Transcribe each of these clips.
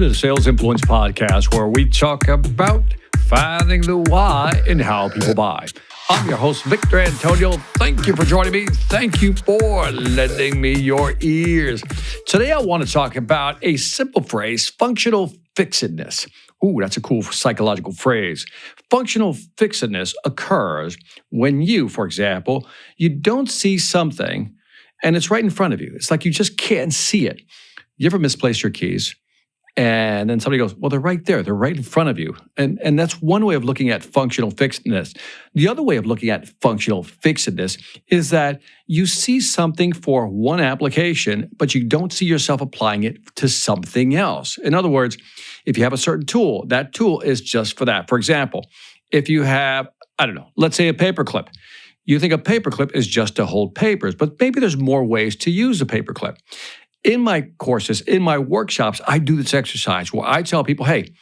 to the Sales Influence Podcast, where we talk about finding the why and how people buy. I'm your host, Victor Antonio. Thank you for joining me. Thank you for lending me your ears. Today, I want to talk about a simple phrase, functional fixedness. Ooh, that's a cool psychological phrase. Functional fixedness occurs when you, for example, you don't see something and it's right in front of you. It's like you just can't see it. You ever misplace your keys? And then somebody goes, well, they're right there. They're right in front of you. And that's one way of looking at functional fixedness. The other way of looking at functional fixedness is that you see something for one application, but you don't see yourself applying it to something else. In other words, if you have a certain tool, that tool is just for that. For example, if you have, let's say a paperclip. You think a paperclip is just to hold papers, but maybe there's more ways to use a paperclip. In my courses, in my workshops, I do this exercise where I tell people, hey,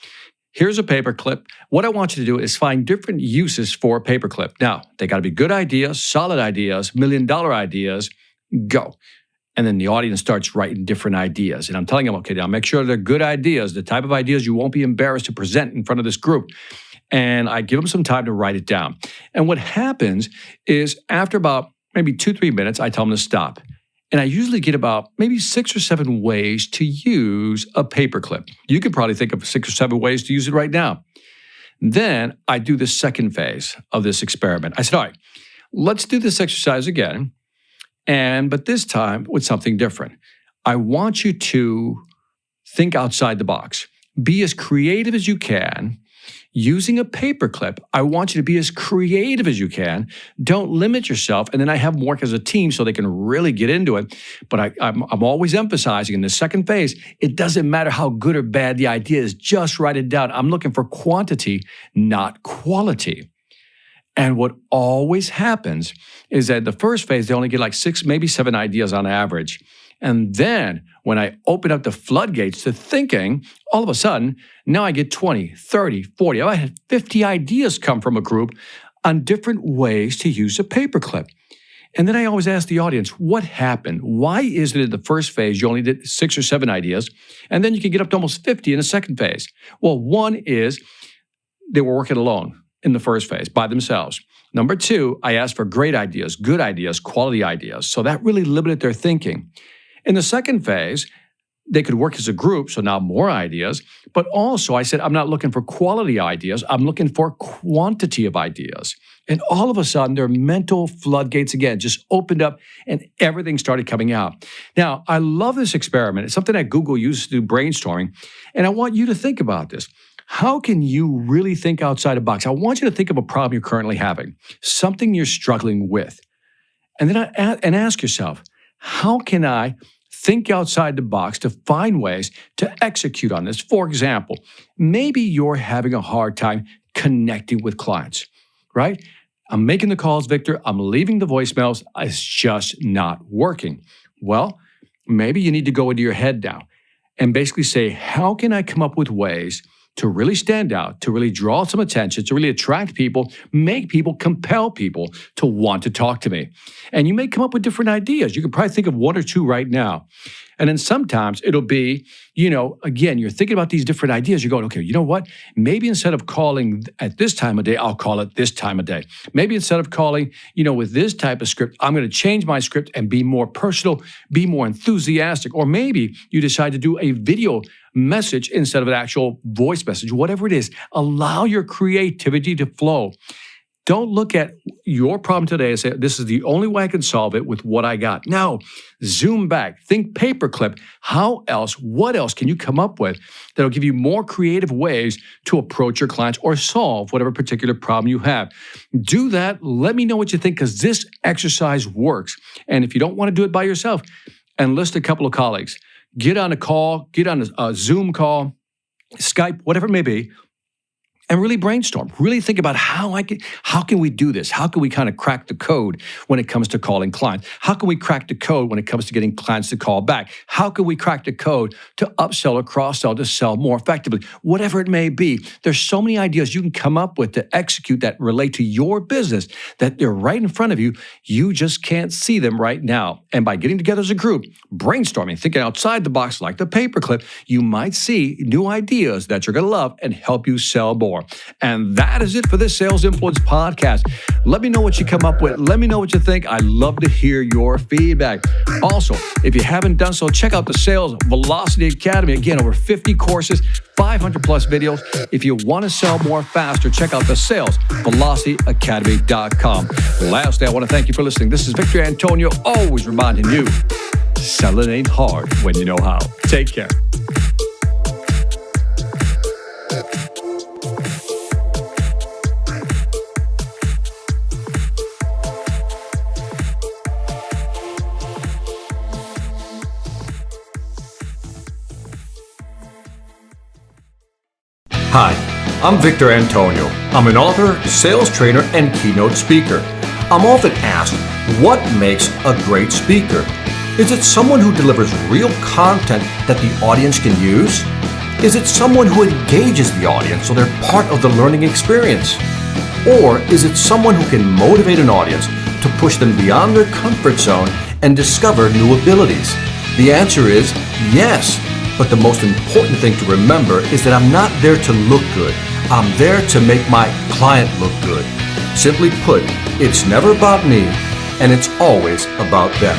here's a paperclip. What I want you to do is find different uses for a paperclip. Now, they got to be good ideas, solid ideas, million-dollar ideas, go. And then the audience starts writing different ideas. And I'm telling them, okay, now make sure they're good ideas, the type of ideas you won't be embarrassed to present in front of this group. And I give them some time to write it down. And what happens is after about maybe 2-3 minutes, I tell them to stop. And I usually get about maybe 6 or 7 ways to use a paperclip. You could probably think of 6 or 7 ways to use it right now. Then I do the second phase of this experiment. I said, all right, let's do this exercise again, but this time with something different. I want you to think outside the box. Be as creative as you can. Using a paperclip, I want you to be as creative as you can. Don't limit yourself. And then I have them work as a team so they can really get into it. But I'm always emphasizing in the second phase, it doesn't matter how good or bad the idea is. Just write it down. I'm looking for quantity, not quality. And what always happens is that the first phase, they only get like 6, maybe 7 ideas on average. And then when I open up the floodgates to thinking, all of a sudden, now I get 20, 30, 40. I had 50 ideas come from a group on different ways to use a paperclip. And then I always ask the audience, what happened? Why is it in the first phase you only did 6 or 7 ideas, and then you can get up to almost 50 in the second phase? Well, one is they were working alone in the first phase by themselves. Number 2, I asked for great ideas, good ideas, quality ideas. So that really limited their thinking. In the second phase, they could work as a group, so now more ideas. But also, I said, I'm not looking for quality ideas. I'm looking for quantity of ideas. And all of a sudden, their mental floodgates again just opened up and everything started coming out. Now, I love this experiment. It's something that Google uses to do brainstorming. And I want you to think about this. How can you really think outside the box? I want you to think of a problem you're currently having, something you're struggling with. And then ask yourself, how can I think outside the box to find ways to execute on this? For example, maybe you're having a hard time connecting with clients, right? I'm making the calls, Victor. I'm leaving the voicemails. It's just not working. Well, maybe you need to go into your head now and basically say, how can I come up with ways to really stand out, to really draw some attention, to really attract people, make people, compel people to want to talk to me. And you may come up with different ideas. You can probably think of 1 or 2 right now. And then sometimes it'll be, again, you're thinking about these different ideas. You're going, okay, you know what? Maybe instead of calling at this time of day, I'll call it this time of day. Maybe instead of calling, with this type of script, I'm going to change my script and be more personal, be more enthusiastic. Or maybe you decide to do a video message instead of an actual voice message. Whatever it is, allow your creativity to flow. Don't look at your problem today and say, this is the only way I can solve it with what I got. No, zoom back. Think paperclip. What else can you come up with that'll give you more creative ways to approach your clients or solve whatever particular problem you have? Do that. Let me know what you think, because this exercise works. And if you don't want to do it by yourself, enlist a couple of colleagues. Get on a call, get on a Zoom call, Skype, whatever it may be, and really brainstorm. Really think about how can we do this? How can we kind of crack the code when it comes to calling clients? How can we crack the code when it comes to getting clients to call back? How can we crack the code to upsell or cross-sell to sell more effectively? Whatever it may be, there's so many ideas you can come up with to execute that relate to your business that they're right in front of you. You just can't see them right now. And by getting together as a group, brainstorming, thinking outside the box like the paperclip, you might see new ideas that you're going to love and help you sell more. And that is it for this Sales Influence podcast. Let me know what you come up with. Let me know what you think. I love to hear your feedback. Also, if you haven't done so, check out the Sales Velocity Academy. Again, over 50 courses, 500 plus videos. If you want to sell more faster, check out the salesvelocityacademy.com. Lastly, I want to thank you for listening. This is Victor Antonio, always reminding you, selling ain't hard when you know how. Take care. Hi, I'm Victor Antonio. I'm an author, sales trainer, and keynote speaker. I'm often asked, what makes a great speaker? Is it someone who delivers real content that the audience can use? Is it someone who engages the audience so they're part of the learning experience? Or is it someone who can motivate an audience to push them beyond their comfort zone and discover new abilities? The answer is yes. But the most important thing to remember is that I'm not there to look good. I'm there to make my client look good. Simply put, it's never about me, and it's always about them.